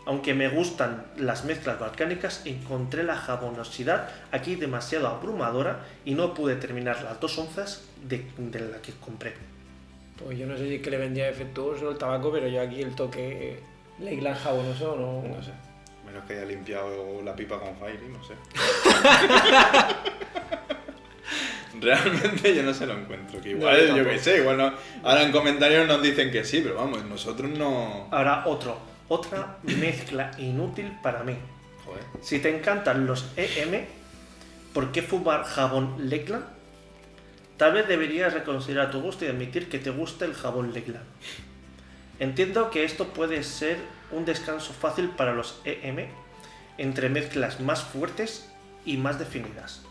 Aunque me gustan las mezclas balcánicas, encontré la jabonosidad aquí demasiado abrumadora y no pude terminar las 2 onzas de la que compré. Pues yo no sé si es que le vendía defectuoso el tabaco, pero yo aquí el toque Leyland jabonoso no sé. Menos que haya limpiado la pipa con Fairy, no sé. Realmente yo no se lo encuentro. Que No, igual, yo yo tampoco. qué sé, igual no- ahora en comentarios nos dicen que sí, pero vamos, nosotros no... Ahora otra mezcla inútil para mí. Joder. Si te encantan los EM, ¿por qué fumar jabón Legland? Tal vez deberías reconsiderar tu gusto y admitir que te gusta el jabón Legland. Entiendo que esto puede ser un descanso fácil para los EM entre mezclas más fuertes y más definidas.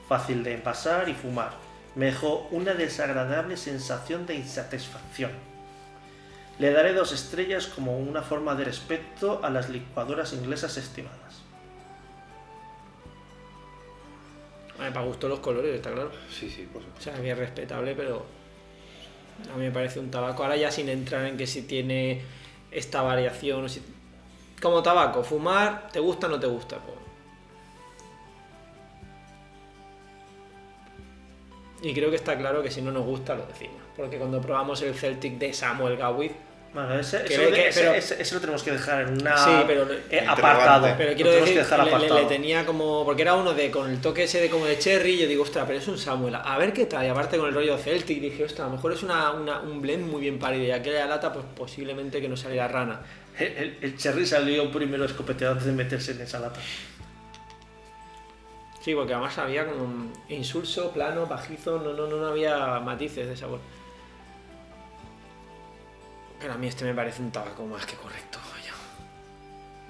Fácil de envasar y fumar. Me dejó una desagradable sensación de insatisfacción. Le daré 2 estrellas como una forma de respeto a las licuadoras inglesas estimadas. Para gusto los colores, está claro. Sí, sí, por supuesto. O sea, que es respetable, pero a mí me parece un tabaco. Ahora ya sin entrar en que si tiene esta variación o si... Como tabaco, fumar, ¿te gusta o no te gusta? Pues... Y creo que está claro que si no nos gusta lo decimos. Porque cuando probamos el Celtic de Samuel Gawith, Bueno, ese lo tenemos que dejar en una Sí, pero- apartado. pero Lo quiero tenemos decir, que dejar le apartado. tenía como... Porque era uno de con el toque ese de como de cherry, y yo digo, ostras, pero es un Samuel, a ver qué tal. Y aparte con el rollo Celtic, dije, ostras, a lo mejor es un blend muy bien parido. Y aquella lata, pues posiblemente que no saliera rana. El Cherry salió primero escopeteado antes de meterse en esa lata. Sí, porque además había como un insulso, plano, bajizo, no había matices de sabor. Pero a mí este me parece un tabaco más que correcto,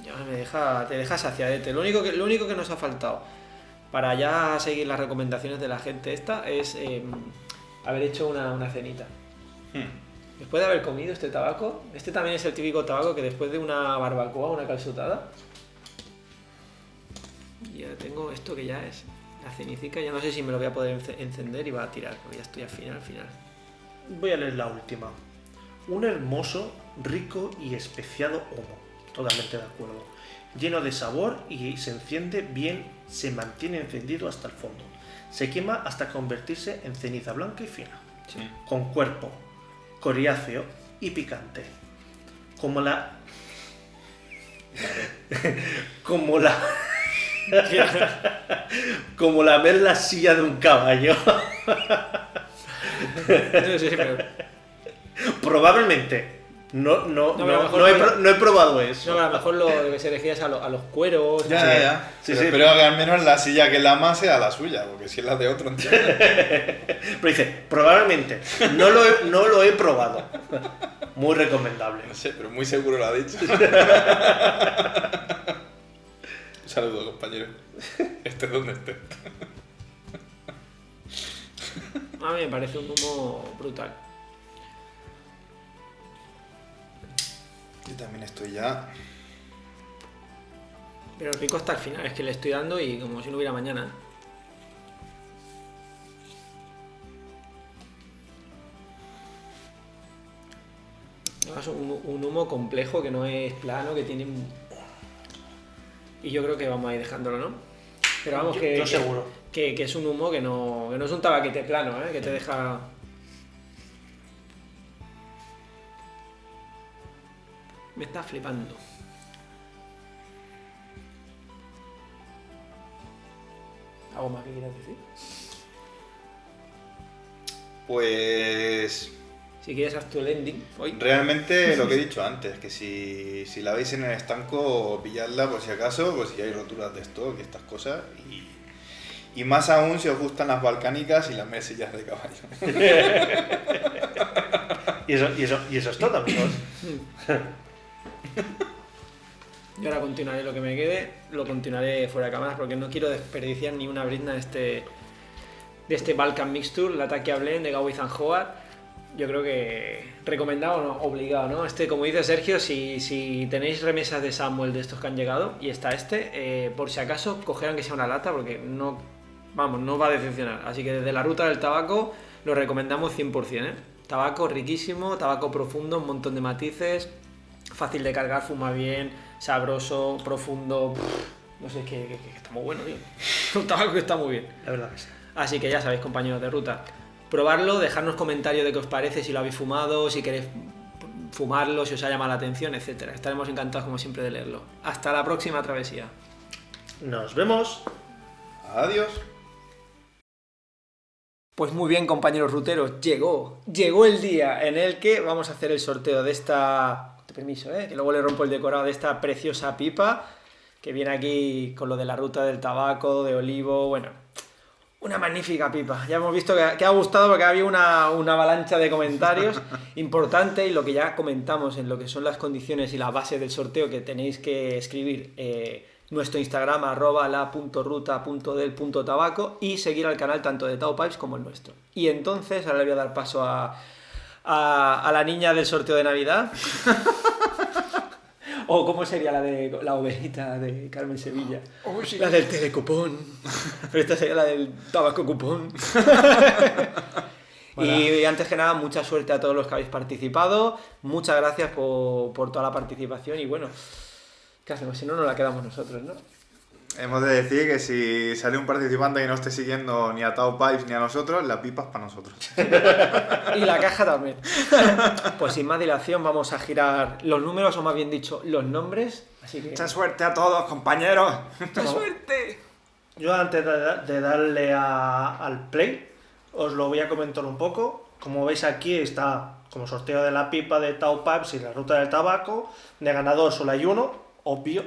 ya te deja saciadete. Lo único que nos ha faltado para ya seguir las recomendaciones de la gente esta es haber hecho una cenita. Después de haber comido este tabaco, este también es el típico tabaco que después de una barbacoa, una calzotada, ya tengo esto que ya es la cenicica, ya no sé si me lo voy a poder encender y va a tirar, porque ya estoy al final. Voy a leer la última. Un hermoso, rico y especiado humo. Totalmente de acuerdo. Lleno de sabor y se enciende bien, se mantiene encendido hasta el fondo. Se quema hasta convertirse en ceniza blanca y fina. Sí. Con cuerpo, coriáceo y picante. Como la... como la... como lamer la silla de un caballo. No sé, pero... Probablemente. No pero mejor he probado eso. No, a lo mejor lo que se refiere es a los cueros. Ya, no sé. ya. Sí, pero sí. espero que al menos la silla que lama sea la suya, porque si es la de otro, entonces... Pero dice, probablemente. No lo he probado. Muy recomendable. No sé, pero muy seguro lo ha dicho. Un saludo, compañero. Estés donde estés. A mí me parece un humo brutal. Yo también estoy ya... Pero el pico hasta el final, es que le estoy dando y como si no hubiera mañana. Es un humo complejo que no es plano, que tiene... Y yo creo que vamos a ir dejándolo, ¿no? Pero vamos, Yo seguro. Que es un humo que no es un tabaquete plano, ¿eh? Que te deja... Me está flipando. ¿Algo más que quieras decir? Pues... Si quieres haz tu el ending hoy. Realmente lo que he dicho antes, que si la veis en el estanco, pilladla por si acaso, pues si hay roturas de stock y estas cosas. Y más aún si os gustan las balcánicas y las mesillas de caballo. Y eso es todo, amigos. Yo ahora continuaré lo que me quede, lo continuaré fuera de cámaras porque no quiero desperdiciar ni una brizna de este Balkan Mixture, la Takia Blend de Gawith and Howard. Yo creo que recomendado, no, obligado, ¿no? Como dice Sergio, si tenéis remesas de Samuel de estos que han llegado y está por si acaso, cogerán que sea una lata porque no va a decepcionar. Así que desde la ruta del tabaco lo recomendamos 100%, ¿eh? Tabaco riquísimo, tabaco profundo, un montón de matices, fácil de cargar, fuma bien, sabroso, profundo, no sé, que está muy bueno, tío. Un tabaco que está muy bien. La verdad que sí. Así que ya sabéis, compañeros de ruta, probarlo, dejadnos comentarios de qué os parece, si lo habéis fumado, si queréis fumarlo, si os ha llamado la atención, etcétera. Estaremos encantados, como siempre, de leerlo. Hasta la próxima travesía. Nos vemos. Adiós. Pues muy bien, compañeros ruteros, llegó el día en el que vamos a hacer el sorteo de esta... Permiso, que luego le rompo el decorado de esta preciosa pipa que viene aquí con lo de la ruta del tabaco, de olivo, bueno, una magnífica pipa. Ya hemos visto que ha gustado porque había una avalancha de comentarios importante y lo que ya comentamos en lo que son las condiciones y la base del sorteo, que tenéis que escribir nuestro Instagram @la.ruta.del.tabaco y seguir al canal tanto de Tao Pipes como el nuestro. Y entonces ahora le voy a dar paso a la niña del sorteo de Navidad. O ¿cómo sería la de la ovejita de Carmen Sevilla? Oh, sí. La del telecupón. Pero esta sería la del tabaco cupón. Y antes que nada, mucha suerte a todos los que habéis participado. Muchas gracias por toda la participación. Y bueno, ¿qué hacemos? Si no, nos la quedamos nosotros, ¿no? Hemos de decir que si sale un participante que no esté siguiendo ni a Tao Pipes ni a nosotros, la pipa es para nosotros. Y la caja también. Pues sin más dilación vamos a girar los números, o más bien dicho, los nombres. Así que... ¡Mucha suerte a todos, compañeros! ¡Mucha suerte! Yo antes de darle al play, os lo voy a comentar un poco. Como veis aquí está como sorteo de la pipa de Tao Pipes y la ruta del tabaco. De ganador solo hay uno, obvio.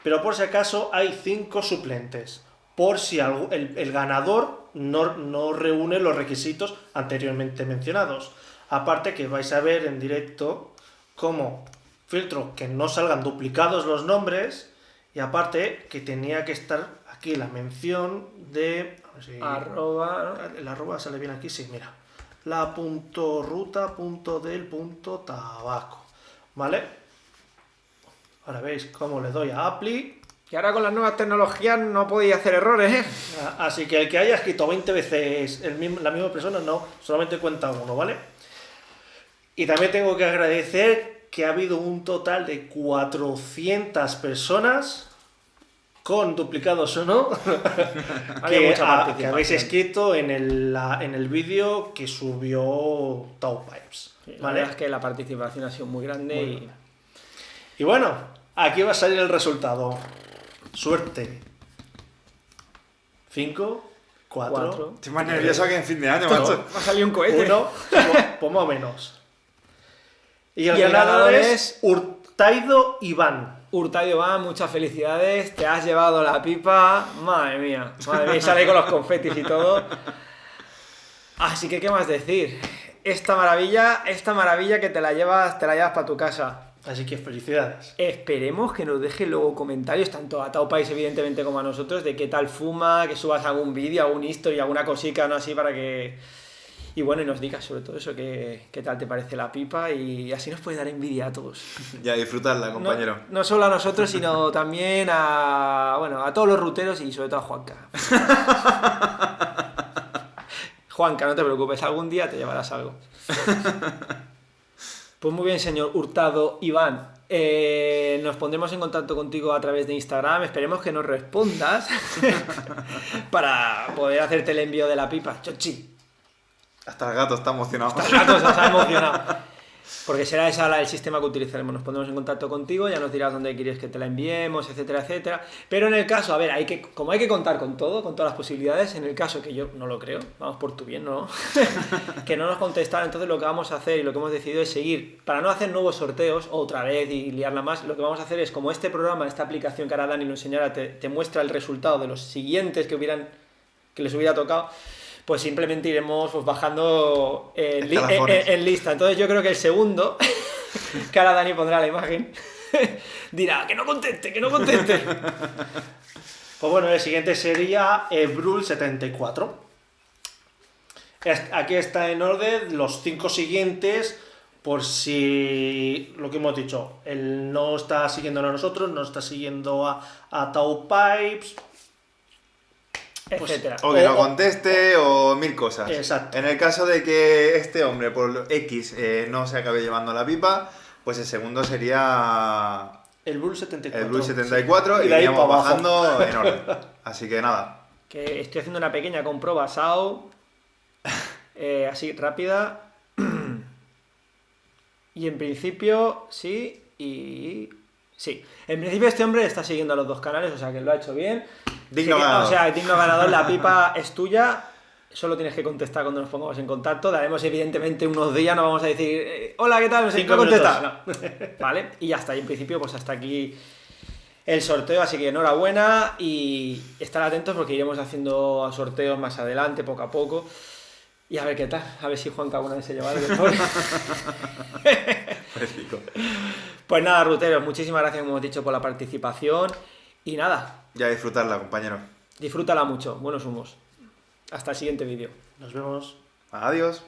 Pero por si acaso hay 5 suplentes. Por si el ganador no reúne los requisitos anteriormente mencionados. Aparte que vais a ver en directo cómo filtro que no salgan duplicados los nombres. Y aparte que tenía que estar aquí la mención de... A ver si, arroba... El arroba sale bien aquí, sí, mira. la.ruta.del.tabaco. ¿Vale? Ahora veis cómo le doy a Apply. Y ahora con las nuevas tecnologías no podéis hacer errores, ¿eh? Así que el que haya escrito 20 veces la misma persona, no, solamente cuenta uno, ¿vale? Y también tengo que agradecer que ha habido un total de 400 personas, con duplicados o no, que habéis escrito en el vídeo que subió Tao Pipes. Sí, ¿vale? La verdad es que la participación ha sido muy grande. Muy y bueno, aquí va a salir el resultado. Suerte. 5, 4. Estoy más nervioso que en fin de año, Me macho. ha salido un cohete. 1, pues más o menos. Y el Y el ganador ganador es Hurtado Iván. Hurtado Iván, muchas felicidades. Te has llevado la pipa. Madre mía. Sale ahí con los confetis y todo. Así que, ¿qué más decir? Esta maravilla que te la llevas para tu casa. Así que felicidades. Esperemos que nos deje luego comentarios, tanto a Tao Pipes evidentemente como a nosotros, de qué tal fuma, que subas algún vídeo, algún history, alguna cosica, ¿no? Así para que... Y bueno, y nos digas sobre todo eso, qué tal te parece la pipa, y así nos puede dar envidia a todos. Ya, disfrutarla, compañero. No solo a nosotros, sino también a todos los ruteros y sobre todo a Juanca. Juanca, no te preocupes, algún día te llevarás algo. Pues muy bien, señor Hurtado Iván. Nos pondremos en contacto contigo a través de Instagram. Esperemos que nos respondas para poder hacerte el envío de la pipa. Chochi. Hasta el gato está emocionado. Hasta el gato se ha emocionado. Porque será esa el sistema que utilizaremos. Nos pondremos en contacto contigo, ya nos dirás dónde quieres que te la enviemos, etcétera, etcétera. Pero en el caso, a ver, como hay que contar con todo, con todas las posibilidades, en el caso que yo no lo creo, vamos por tu bien, ¿no? Que no nos contestaran, entonces lo que vamos a hacer y lo que hemos decidido es seguir, para no hacer nuevos sorteos otra vez y liarla más, lo que vamos a hacer es, como este programa, esta aplicación que ahora Dani nos enseñará, te muestra el resultado de los siguientes que les hubiera tocado. Pues simplemente iremos pues, bajando en lista. Entonces yo creo que el segundo, que ahora Dani pondrá la imagen, dirá, que no conteste. Pues bueno, el siguiente sería Brul74. Aquí está en orden los 5 siguientes, por si, lo que hemos dicho, él no está siguiendo a nosotros, no está siguiendo a Tao Pipes, etcétera. O que no conteste o mil cosas. Exacto. En el caso de que este hombre por X no se acabe llevando la pipa, pues el segundo sería el Brul 74. El Brul 74 Sí. y iríamos bajando en orden. Así que nada. Que estoy haciendo una pequeña comproba SAO, así rápida. Y en principio sí y sí. En principio este hombre está siguiendo a los dos canales, o sea que lo ha hecho bien. Digno ganador. O sea, digno ganador, la pipa es tuya. Solo tienes que contestar cuando nos pongamos en contacto. Daremos evidentemente unos días, no vamos a decir hola, ¿qué tal? 5 contestar. No. Vale, y ya está. Y en principio, pues hasta aquí el sorteo. Así que enhorabuena y estar atentos porque iremos haciendo sorteos más adelante, poco a poco. Y a ver qué tal. A ver si Juanca alguna vez se lleva algo. Pues nada, ruteros, muchísimas gracias, como hemos dicho, por la participación. Y nada. Ya disfrutarla, compañero. Disfrútala mucho. Buenos humos. Hasta el siguiente vídeo. Nos vemos. Adiós.